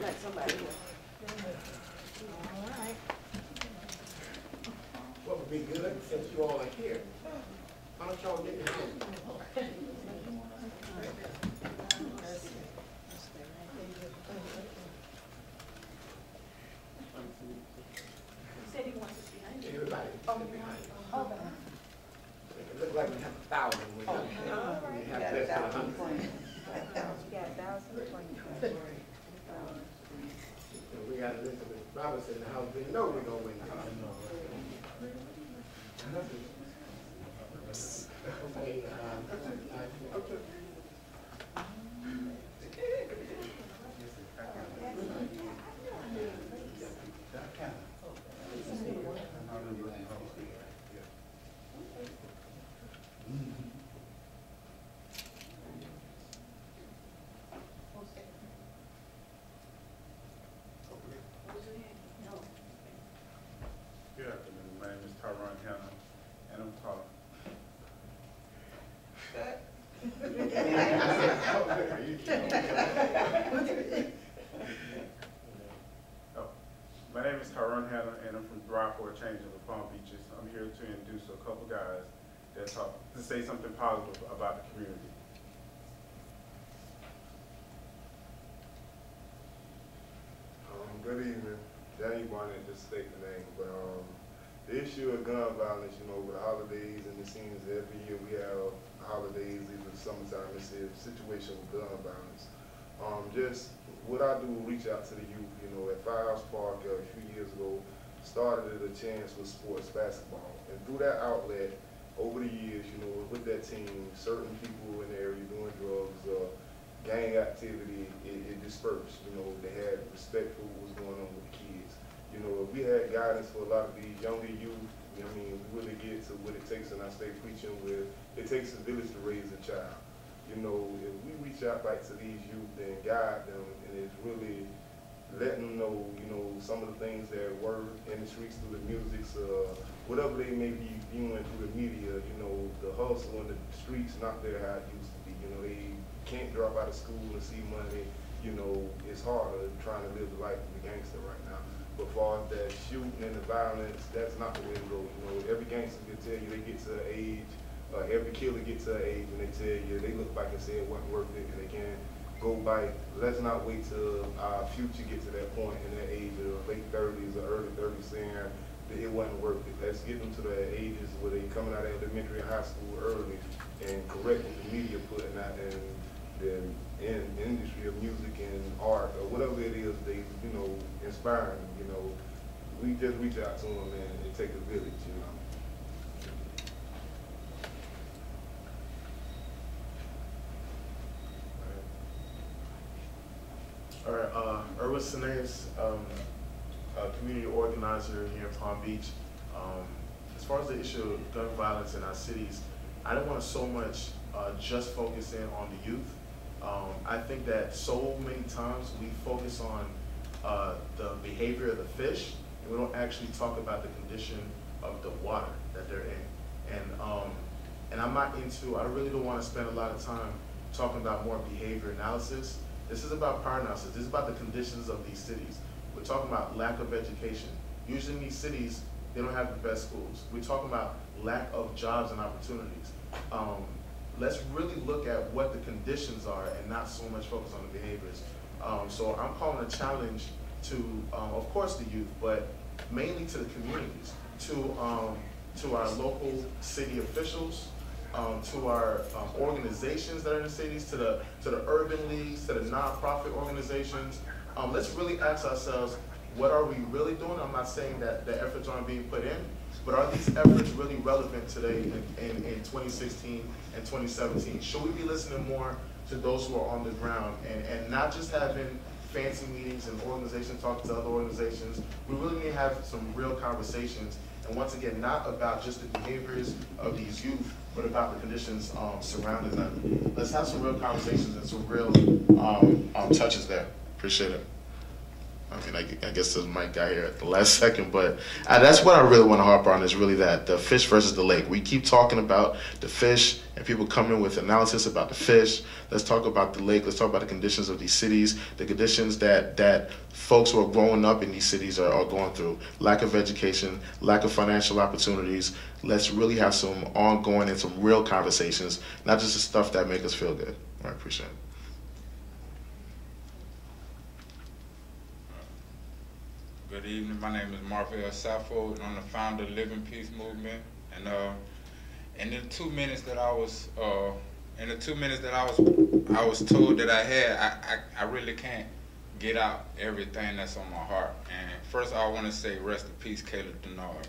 got somebody here. All right. What would be good since you all are here? Why don't y'all get your hands? Said he wants us behind you. Everybody, sit behind you. It look like we have 1,000. We have less than 100. We got Elizabeth Robinson in the house. We know we're gonna win. Okay, Good afternoon. My name is Tyrone Hannah, and I'm talking. Oh, my name is Tyrone Hannah, and I'm from Drive for a Change in the Palm Beaches. I'm here to induce a couple guys that talk to say something positive about the community. Good evening. Danny Barnett, just state the name. But the issue of gun violence, you know, with the holidays and it seems every year we have holidays, either summertime, it's a situation with gun violence. Just what I do, reach out to the youth, you know, at Firehouse Park a few years ago, started a chance with sports basketball. And through that outlet, over the years, you know, with that team, certain people in the area doing drugs, gang activity, it dispersed. You know, they had respect for what was going on with the kids. You know, if we had guidance for a lot of these younger youth, I mean, we really get to what it takes, and I stay preaching with, it takes a village to raise a child. You know, if we reach out back to these youth and guide them, and it's really letting them know, you know, some of the things that were in the streets through the music, whatever they may be viewing through the media, you know, the hustle in the streets not there how it used to be. You know, they can't drop out of school and see money. You know, it's harder trying to live the life of a gangster right now. But far as that shooting and the violence, that's not the way to go. You know, every gangster can tell you they get to an age, every killer gets to an age and they tell you they look back and say it wasn't worth it and they can't go bite. Let's not wait till our future get to that point in that age of late 30s or early 30s saying that it wasn't worth it. Let's get them to the ages where they coming out of elementary and high school early and correct what the media putting out in the industry of music and art or whatever it is they, you know, inspiring. You know, we just reach out to them and it takes a village, you know. All right, Erwin Sinez, a community organizer here in Palm Beach. As far as the issue of gun violence in our cities, I don't want to so much just focus in on the youth. I think that so many times we focus on the behavior of the fish, and we don't actually talk about the condition of the water that they're in. And I'm not into, I really don't want to spend a lot of time talking about more behavior analysis. This is about power analysis. This is about the conditions of these cities. We're talking about lack of education. Usually in these cities, they don't have the best schools. We're talking about lack of jobs and opportunities. Let's really look at what the conditions are and not so much focus on the behaviors. So I'm calling a challenge to, of course, the youth, but mainly to the communities, to our local city officials, to our organizations that are in the cities, to the urban leagues, to the nonprofit organizations. Let's really ask ourselves, what are we really doing? I'm not saying that the efforts aren't being put in, but are these efforts really relevant today in 2016 and 2017? Should we be listening more to those who are on the ground and not just having fancy meetings and organizations talking to other organizations? We really need to have some real conversations, and once again, not about just the behaviors of these youth, but about the conditions surrounding them. Let's have some real conversations and some real touches there. Appreciate it. I mean, I guess this mic got here at the last second, but that's what I really want to harp on, is really that the fish versus the lake. We keep talking about the fish and people coming with analysis about the fish. Let's talk about the lake. Let's talk about the conditions of these cities, the conditions that folks who are growing up in these cities are going through. Lack of education, lack of financial opportunities. Let's really have some ongoing and some real conversations, not just the stuff that make us feel good. I appreciate it. Good evening. My name is Marvell Sappho, and I'm the founder of Living Peace Movement. And in the 2 minutes that I was told that I had, I really can't get out everything that's on my heart. And first, I want to say rest in peace, Caleb Denard.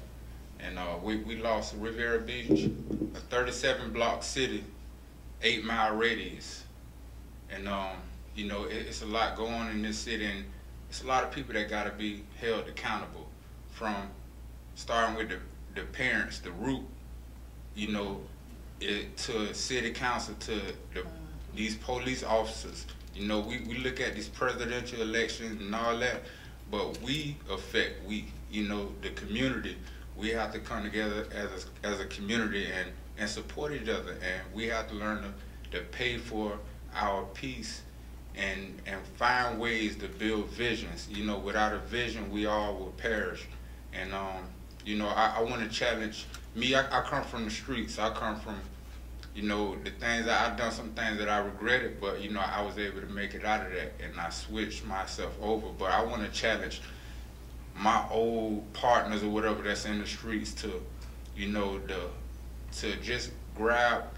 And we lost Riviera Beach, a 37-block city, 8-mile radius. And you know, it's a lot going on in this city, and it's a lot of people that got to be held accountable, from starting with the parents, the root, you know, to city council, to these police officers. You know, we look at these presidential elections and all that, but we, you know, the community, we have to come together as a community and support each other, and we have to learn to pay for our peace and find ways to build visions. You know, without a vision, we all will perish. And you know, I want to challenge me. I come from the streets. I come from, you know, the things I've done, some things that I regretted, but you know, I was able to make it out of that, and I switched myself over. But I want to challenge my old partners or whatever that's in the streets to, you know, to just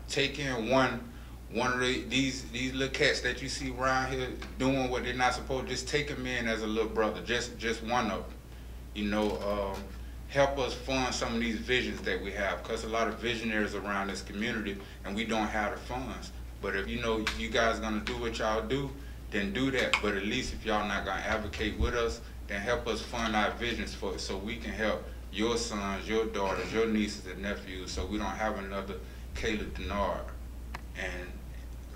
take in one of these little cats that you see around here doing what they're not supposed to. Just take them in as a little brother, just one of them. You know, help us fund some of these visions that we have, because a lot of visionaries around this community, and we don't have the funds. But if you know you guys gonna do what y'all do, then do that. But at least if y'all not gonna advocate with us, then help us fund our visions for it, so we can help your sons, your daughters, your nieces and nephews, so we don't have another Caleb Denard. And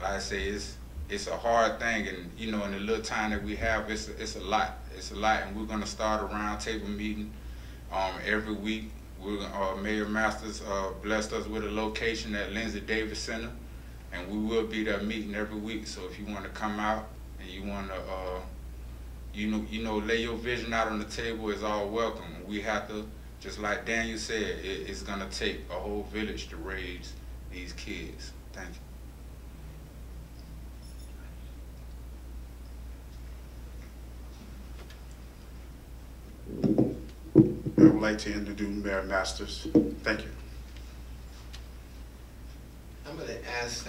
like I say, it's a hard thing, and you know, in the little time that we have, it's a lot. It's a lot, and we're gonna start a roundtable meeting every week. Mayor Masters blessed us with a location at Lindsay Davis Center, and we will be there meeting every week. So if you want to come out and you want to, you know, lay your vision out on the table, is all welcome. We have to, just like Daniel said, it's gonna take a whole village to raise these kids. Thank you. I would like to introduce Mayor Masters. Thank you. I'm going to ask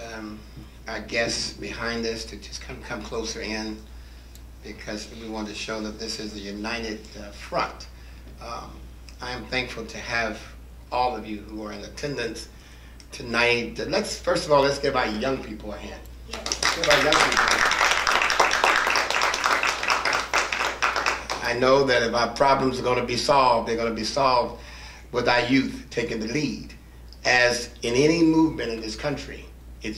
our guests behind us to just come closer in, because we want to show that this is a united front. I am thankful to have all of you who are in attendance tonight. First of all, let's give our young people a hand. Let's give our young people. I know that if our problems are going to be solved, they're going to be solved with our youth taking the lead. As in any movement in this country, it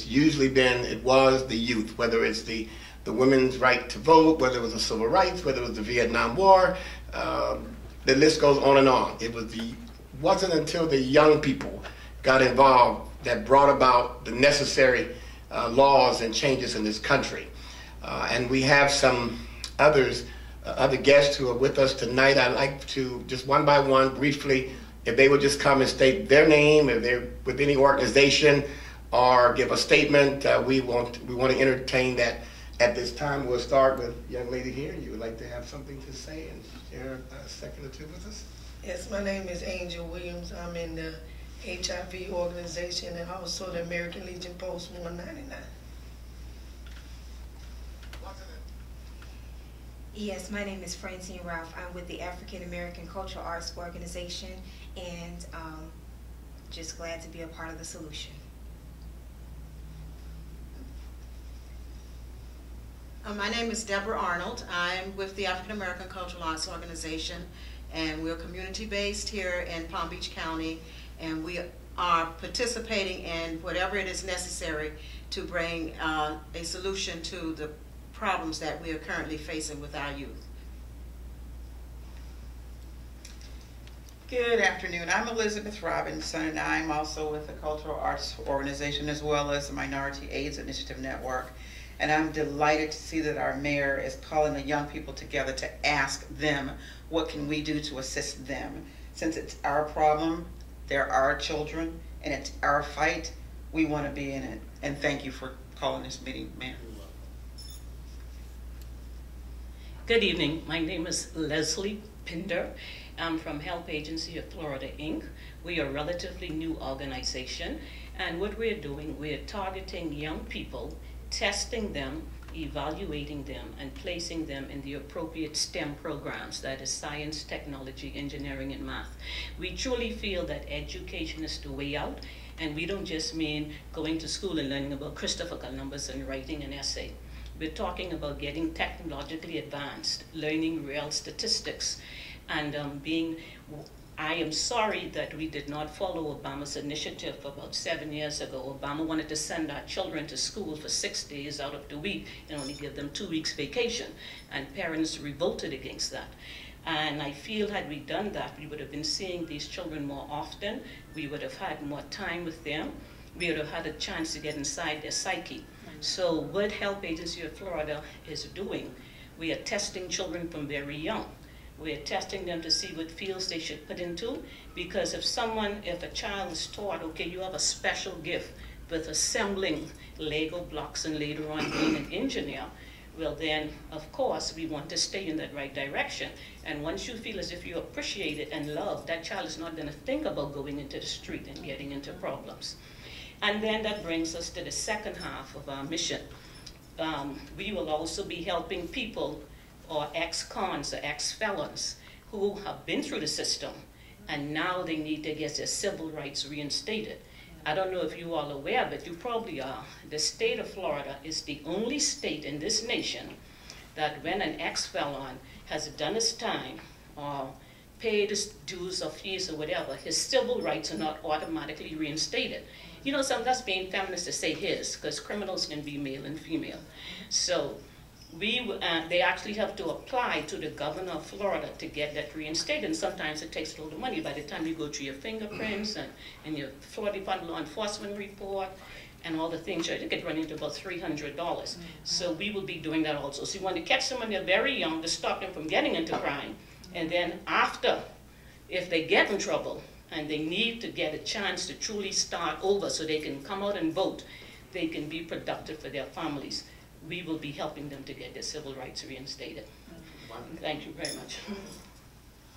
was the youth, whether it's the women's right to vote, whether it was the civil rights, whether it was the Vietnam War, the list goes on and on. It wasn't until the young people got involved that brought about the necessary laws and changes in this country. And we have some other guests who are with us tonight. I'd like to, just one by one, briefly, if they would just come and state their name, if they're with any organization, or give a statement. We want to entertain that at this time. We'll start with young lady here. You would like to have something to say and share a second or two with us? Yes, my name is Angel Williams. I'm in the HIV organization and also the American Legion Post 199. Yes, my name is Francine Ralph. I'm with the African American Cultural Arts Organization, and just glad to be a part of the solution. My name is Deborah Arnold. I'm with the African American Cultural Arts Organization, and we're community-based here in Palm Beach County, and we are participating in whatever it is necessary to bring a solution to the problems that we are currently facing with our youth. Good afternoon. I'm Elizabeth Robinson, and I'm also with the Cultural Arts Organization as well as the Minority AIDS Initiative Network. And I'm delighted to see that our mayor is calling the young people together to ask them, what can we do to assist them? Since it's our problem, they're our children, and it's our fight, we want to be in it. And thank you for calling this meeting, Mayor. Good evening. My name is Leslie Pinder. I'm from Help Agency of Florida, Inc. We are a relatively new organization, and what we're doing, we're targeting young people, testing them, evaluating them, and placing them in the appropriate STEM programs, that is science, technology, engineering, and math. We truly feel that education is the way out, and we don't just mean going to school and learning about Christopher Columbus and writing an essay. We're talking about getting technologically advanced, learning real statistics, and I am sorry that we did not follow Obama's initiative about 7 years ago. Obama wanted to send our children to school for 6 days out of the week and only give them 2 weeks vacation, and parents revolted against that. And I feel had we done that, we would have been seeing these children more often, we would have had more time with them, we would have had a chance to get inside their psyche. So what Help Agency of Florida is doing, we are testing children from very young. We're testing them to see what fields they should put into, because if a child is taught, okay, you have a special gift with assembling Lego blocks and later on being an engineer, well then, of course, we want to stay in that right direction. And once you feel as if you appreciate it and love, that child is not going to think about going into the street and getting into problems. And then that brings us to the second half of our mission. We will also be helping people or ex-cons or ex-felons who have been through the system and now they need to get their civil rights reinstated. I don't know if you all are aware, but you probably are. The state of Florida is the only state in this nation that when an ex-felon has done his time or paid his dues or fees or whatever, his civil rights are not automatically reinstated. You know, that's being feminist to say his, because criminals can be male and female. So they actually have to apply to the governor of Florida to get that reinstated, and sometimes it takes a lot of money. By the time you go through your fingerprints and your Florida Department Law Enforcement report and all the things, it could run into about $300. So we will be doing that also. So you want to catch someone they're very young to stop them from getting into crime, and then after, if they get in trouble and they need to get a chance to truly start over so they can come out and vote, they can be productive for their families. We will be helping them to get their civil rights reinstated. Thank you very much.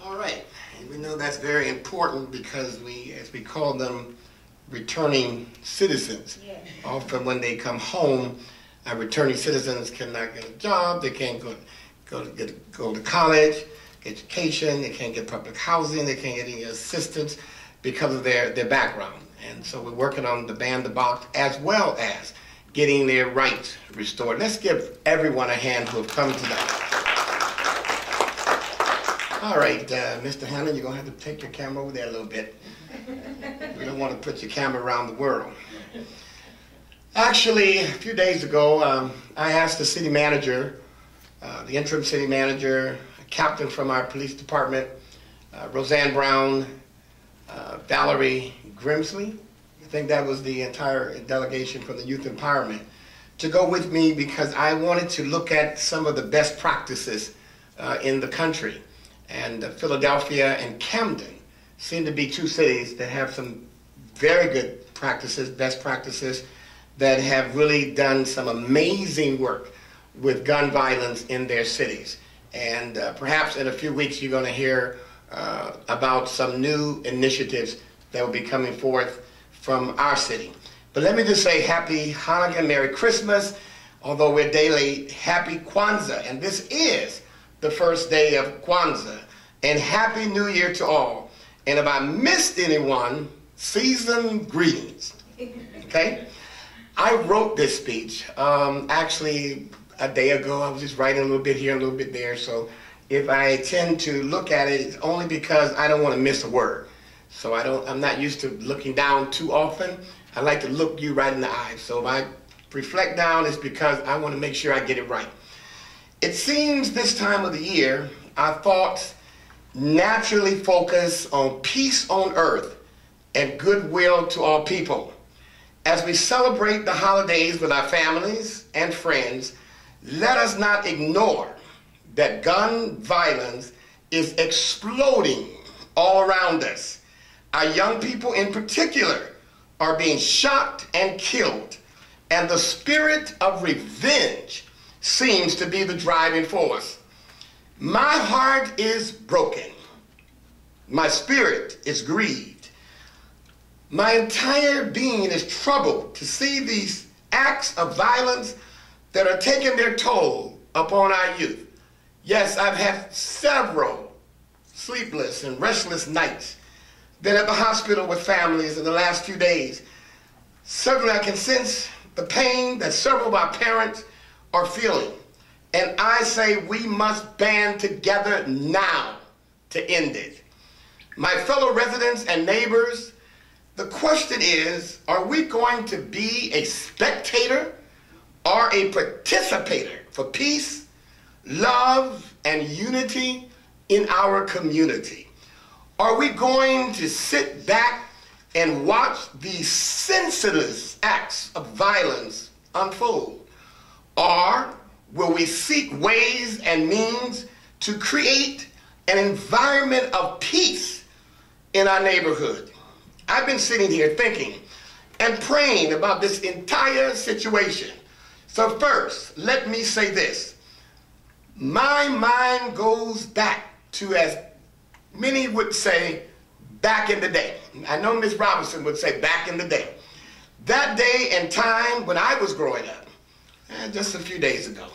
All right, and we know that's very important because as we call them, returning citizens. Yeah. Often when they come home, returning citizens cannot get a job, they can't go to college, education, they can't get public housing, they can't get any assistance because of their background. And so we're working on the ban the box as well as getting their rights restored. Let's give everyone a hand who have come tonight. All right, Mr. Hannon, you're going to have to take your camera over there a little bit. We don't want to put your camera around the world. Actually, a few days ago, I asked the city manager, the interim city manager, a captain from our police department, Roseanne Brown, Valerie Grimsley, I think that was the entire delegation from the Youth Empowerment, to go with me because I wanted to look at some of the best practices in the country. And Philadelphia and Camden seem to be two cities that have some very good practices, best practices, that have really done some amazing work with gun violence in their cities. And perhaps in a few weeks you're going to hear about some new initiatives that will be coming forth from our city. But let me just say happy Hanukkah, Merry Christmas, although we're daily, happy Kwanzaa. And this is the first day of Kwanzaa. And Happy New Year to all. And if I missed anyone, seasoned greetings. Okay? I wrote this speech actually a day ago. I was just writing a little bit here, a little bit there. So if I tend to look at it, it's only because I don't want to miss a word. So I'm not used to looking down too often. I like to look you right in the eye. So if I reflect down, it's because I want to make sure I get it right. It seems this time of the year, our thoughts naturally focus on peace on earth and goodwill to all people. As we celebrate the holidays with our families and friends, let us not ignore that gun violence is exploding all around us. Our young people in particular are being shot and killed, and the spirit of revenge seems to be the driving force. My heart is broken. My spirit is grieved. My entire being is troubled to see these acts of violence that are taking their toll upon our youth. Yes, I've had several sleepless and restless nights, been at the hospital with families in the last few days. Certainly I can sense the pain that several of our parents are feeling. And I say we must band together now to end it. My fellow residents and neighbors, the question is, are we going to be a spectator or a participator for peace, love, and unity in our community? Are we going to sit back and watch these senseless acts of violence unfold? Or will we seek ways and means to create an environment of peace in our neighborhood? I've been sitting here thinking and praying about this entire situation. So first, let me say this. My mind goes back to, as many would say, back in the day. I know Ms. Robinson would say back in the day. That day and time when I was growing up, just a few days ago.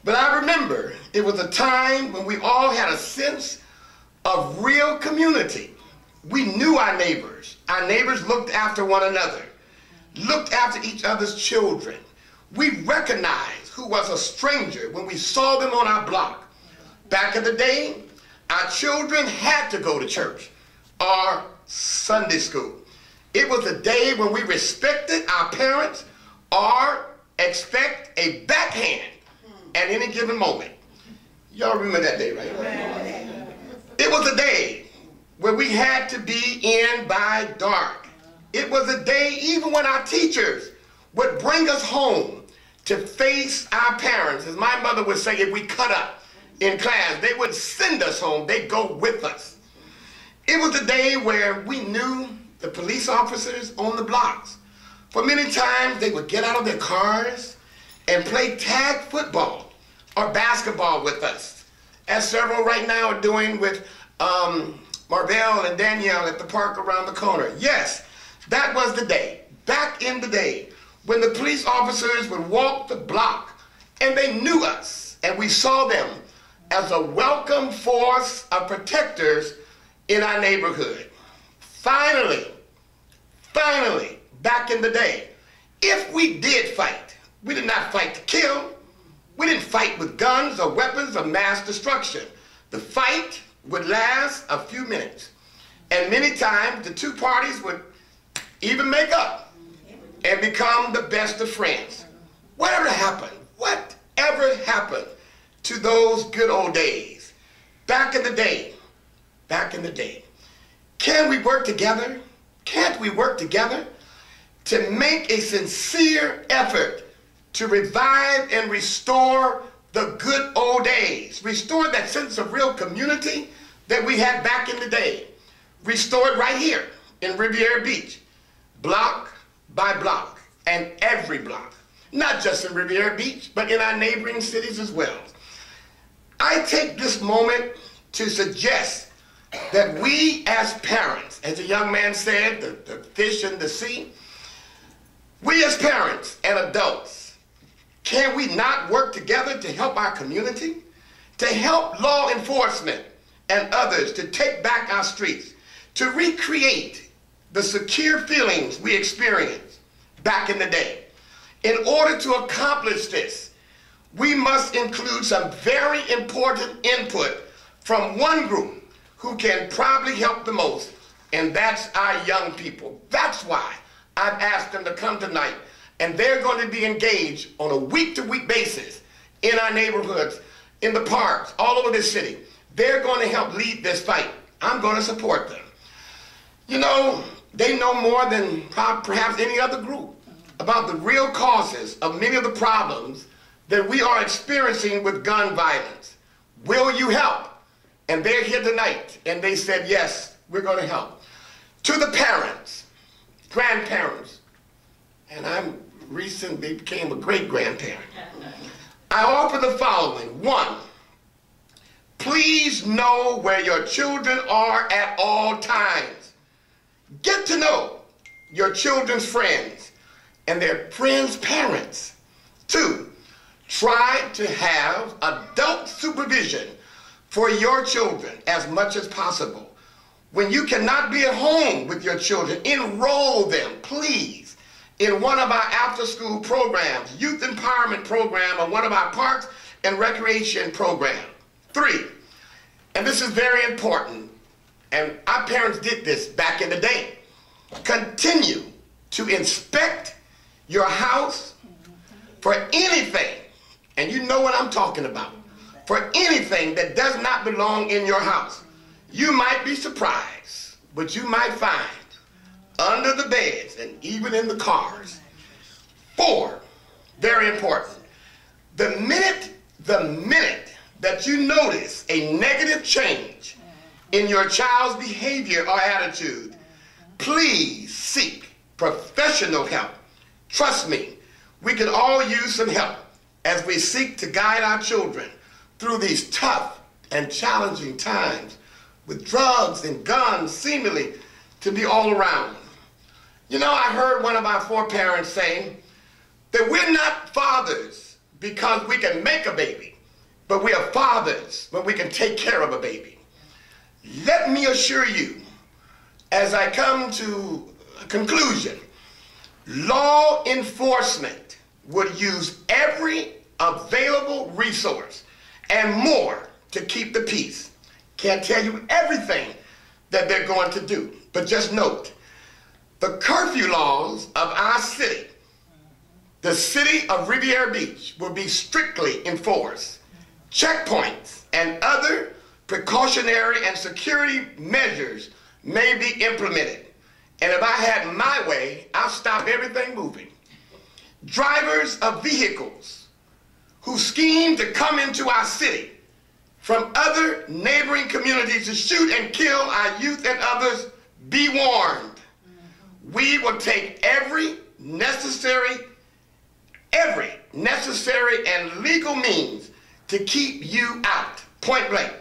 But I remember it was a time when we all had a sense of real community. We knew our neighbors. Our neighbors looked after one another, looked after each other's children. We recognized who was a stranger when we saw them on our block. Back in the day, our children had to go to church or Sunday school. It was a day when we respected our parents or expect a backhand at any given moment. Y'all remember that day, right? It was a day where we had to be in by dark. It was a day even when our teachers would bring us home to face our parents. As my mother would say, if we cut up in class, they would send us home. They'd go with us. It was a day where we knew the police officers on the blocks. For many times, they would get out of their cars and play tag football or basketball with us, as several right now are doing with Marvell and Danielle at the park around the corner. Yes, that was the day, back in the day, when the police officers would walk the block and they knew us and we saw them as a welcome force of protectors in our neighborhood. Finally, back in the day, if we did fight, we did not fight to kill. We didn't fight with guns or weapons of mass destruction. The fight would last a few minutes. And many times the two parties would even make up and become the best of friends. Whatever happened to those good old days? Back in the day. Can we work together? Can't we work together to make a sincere effort to revive and restore the good old days? Restore that sense of real community that we had back in the day. Restore it right here in Riviera Beach, block by block, and every block. Not just in Riviera Beach, but in our neighboring cities as well. I take this moment to suggest that we as parents, as a young man said, the fish in the sea, we as parents and adults, can we not work together to help our community, to help law enforcement and others to take back our streets, to recreate the secure feelings we experienced back in the day? In order to accomplish this, we must include some very important input from one group who can probably help the most, and that's our young people. That's why I've asked them to come tonight, and they're going to be engaged on a week-to-week basis in our neighborhoods, in the parks, all over this city. they're going to help lead this fight. I'm going to support them. You know, they know more than perhaps any other group about the real causes of many of the problems that we are experiencing with gun violence. Will you help? And they're here tonight, and they said, yes, we're going to help. To the parents, grandparents, and I recently became a great-grandparent, I offer the following. 1, please know where your children are at all times. Get to know your children's friends and their friends' parents. 2, try to have adult supervision for your children as much as possible. When you cannot be at home with your children, enroll them, please, in one of our after-school programs, youth empowerment program, or one of our parks and recreation programs. 3, and this is very important, and our parents did this back in the day, continue to inspect your house for anything, and you know what I'm talking about, for anything that does not belong in your house. You might be surprised, but you might find under the beds and even in the cars. 4, very important, the minute that you notice a negative change in your child's behavior or attitude, please seek professional help. Trust me, we can all use some help as we seek to guide our children through these tough and challenging times with drugs and guns seemingly to be all around. You know, I heard one of our foreparents saying that we're not fathers because we can make a baby, but we are fathers when we can take care of a baby. Let me assure you, as I come to a conclusion, law enforcement would use every available resource and more to keep the peace. Can't tell you everything that they're going to do, but just note, the curfew laws of our city, the city of Riviera Beach, will be strictly enforced. Checkpoints and other precautionary and security measures may be implemented. And if I had my way, I'll stop everything moving. Drivers of vehicles who scheme to come into our city from other neighboring communities to shoot and kill our youth and others, be warned. We will take every necessary and legal means to keep you out, point blank.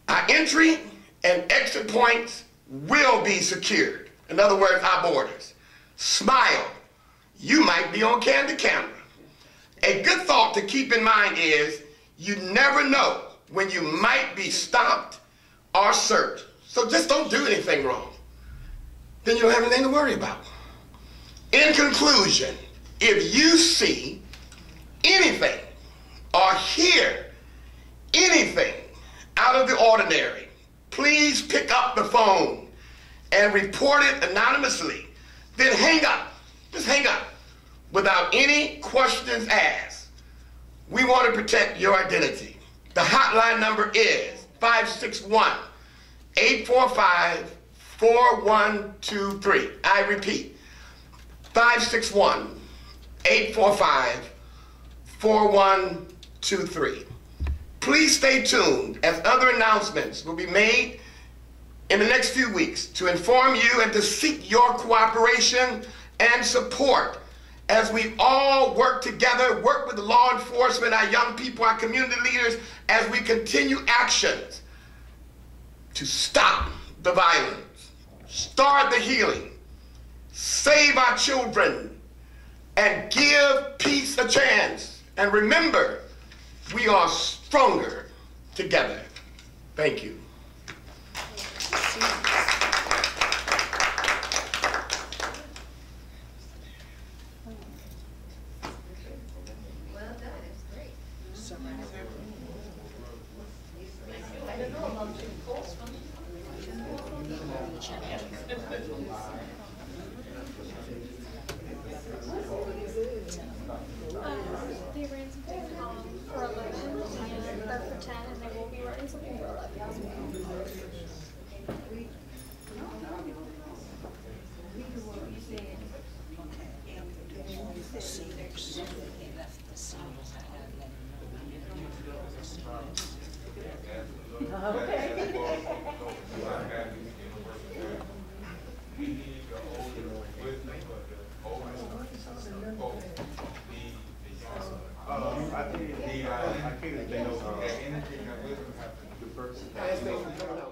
Our entry and exit points will be secured. In other words, our borders. Smile. You might be on candid camera. A good thought to keep in mind is you never know when you might be stopped or searched. So just don't do anything wrong. Then you don't have anything to worry about. In conclusion, if you see anything or hear anything out of the ordinary, please pick up the phone and report it anonymously. Then hang up. Just hang up without any questions asked. We want to protect your identity. The hotline number is 561-845-4123. I repeat, 561-845-4123. Please stay tuned as other announcements will be made in the next few weeks to inform you and to seek your cooperation and support as we all work together, work with the law enforcement, our young people, our community leaders, as we continue actions to stop the violence, start the healing, save our children, and give peace a chance. And remember, we are stronger together. Thank you. Well done, it's great. I don't know about you. They ran something for elections, and they're for 10, and they will be running I think they know the person.